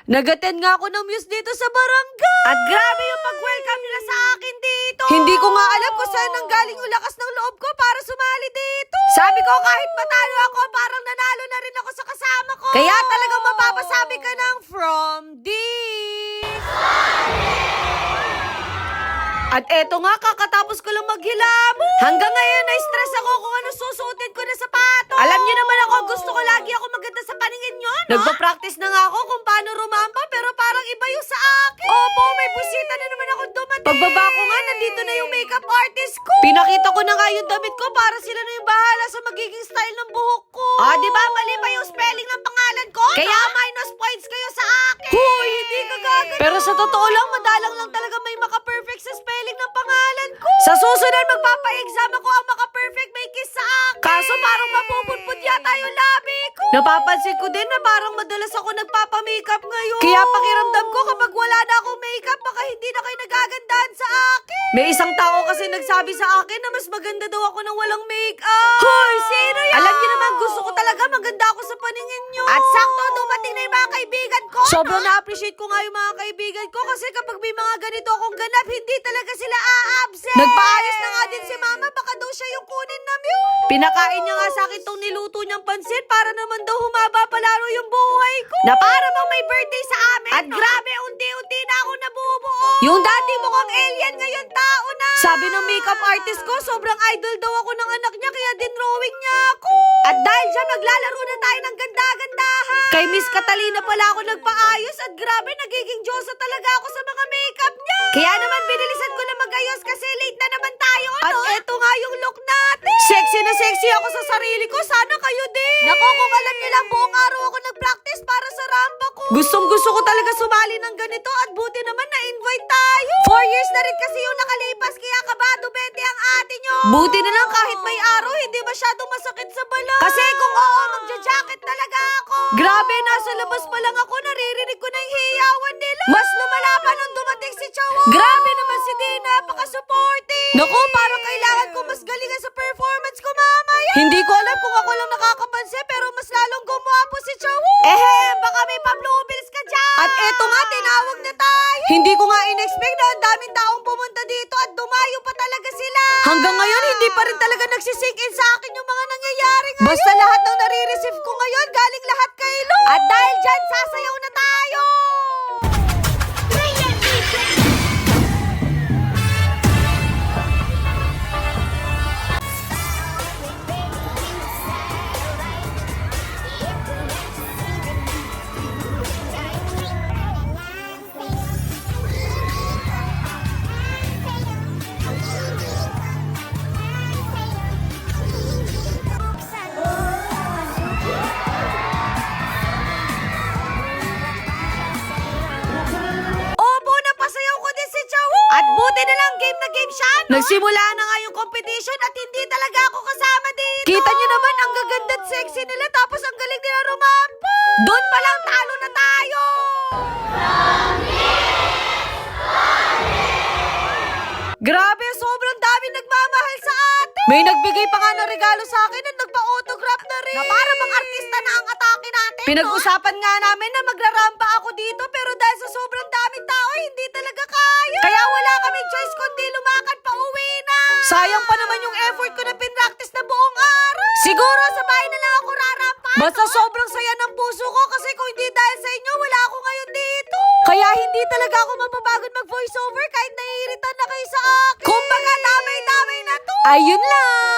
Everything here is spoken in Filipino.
Nag-attend nga ako ng muse dito sa barangay. At grabe yung pag-welcome nila sa akin dito. Hindi ko nga alam kung saan nanggaling yung lakas ng loob ko para sumali dito. Sabi ko kahit matalo ako, parang nanalo na rin ako sa kasama ko. Kaya talagang mapapasabi ka ng from deep. At eto nga, kakatapos ko lang maghilamo. Hanggang ngayon, na-stress ako kung ano susuotin ko na sapato. Alam niyo naman ako, gusto ko lagi ako maganda sa paningin nyo, no? Nagpa-practice na nga ako kung paano rumamba, pero parang iba yung sa akin. Opo, may busita na naman ako dumating. Pagbaba ko nga, nandito na yung makeup artist ko. Pinakita ko na nga yung damit ko para sila na yung bahala sa magiging style ng buhok ko. Ah, di ba mali pa yung spelling ng pangalan ko? Kaya minus points kayo sa akin. Hoy, hindi ka gagano. Pero sa totoo lang, madalang lang talaga may maka-perfect sa spelling ng pangalan ko. Sa susunod, magpapa-exam ako ang maka-perfect may kiss sa akin. Kaso parang mapupudpud yata yung labi ko. Napapansin ko din na parang madalas ako nagpapa-makeup ngayon. Kaya pakiramdam ko kapag wala na akong makeup, baka hindi na kayo nagagandahan sa akin. May isang tao kasi nagsabi sa akin na mas maganda daw ako nang walang makeup. Hoy, sino yan? Alam niyo naman, gusto ko talaga maganda ako sa paningin niyo. At sakto, dumating na yung mga kaibigan ko. Sobrang na-appreciate ko nga yung mga kaibigan ko kasi kapag may mga ganito akong ganap, hindi talaga sila a-absent. Nagpaayos na nga din si mama, baka daw siya yung kunin na mute. Pinakain niya nga sa akin tong niluto niyang pansit para naman daw humaba palalo yung buhay ko. Na para bang may birthday sa amin. At grabe, unti-unti na ako nabubuo. Yung dati mukhang alien, ngayon tao na. Sabi ng makeup artist ko, sobrang idol daw ako ng anak niya, kaya dinrawing niya ako. At dahil dyan, maglalaro na tayo ng ganda-gandahan. Kay Miss Catalina pala ako nagpaayos at grabe, nagiging Diyosa talaga ako sa mga makeup niya. Kaya naman binilisan ko na mag-ayos kasi late na naman tayo, ano? At eto nga yung look natin. Sexy na sexy ako sa sarili ko, sana kayo din. Nako, kung alam niyo lang, buong araw ako nag-practice para sa rampa ko. Gustong gusto ko talaga sumali ng ganito at buti naman na-invite tayo. 4 years na rin kasi yung nakalipas, kaya kabado 20 ang ate nyo. Buti na lang kahit may araw, hindi masyadong masakit sa balat. Kasi kung oo, magja-jacket talaga ako. Grabe, nasa labas pa lang ako, naririnig ko na yung hiyawan nila. Mas lumala pa nung dumating si Chawo. Grabe naman si Dina, napaka-supporting. Naku, parang kailangan ko mas galingan sa performance ko mamaya. Hindi ko alam kung ako lang nakakapansin, pero mas lalong gumwapo si Chawo. Baka may pa-blue bills ka dyan. At eto nga, tinawag na tayo. Hindi ko nga in-expect na ang daming taong pumunta dito at dumayo pa talaga sila. Hanggang ngayon, hindi pa rin talaga nagsisink in sa akin yung mga nangyayari ngayon. Basta lahat ng nare-receive ko ngayon, galing lahat kay Lord. At dahil dyan, sasayaw na tayo. At buti na lang, game na game siya, no? Nagsimula na nga yung competition at hindi talaga ako kasama dito. Kita nyo naman, ang gaganda at sexy nila tapos ang galing nila rumampa. Doon pa lang talo na tayo. Grabe, sobrang dami nagmamahal sa atin. May nagbigay pa nga ng regalo sa akin at nagpa-autograph na rin. Na para bang artista na ang atake natin, pinag-usapan nga namin na magrarampa ako dito pero dahil sa sobrang daming tao, hindi talaga kaya. Kaya wala kaming choice kundi lumakad pa uwi na. Sayang pa naman yung effort ko na pinractice na buong araw. Siguro sa bahay na lang ako rarampa. Basta sobrang saya ng puso ko kasi kung hindi dahil sa inyo, wala ako ngayon dito. Kaya hindi talaga ako mapapagod mag-voiceover kahit naiiritan na kayo sa akin. Kumbaga, damay-damay na to. Ayun lang.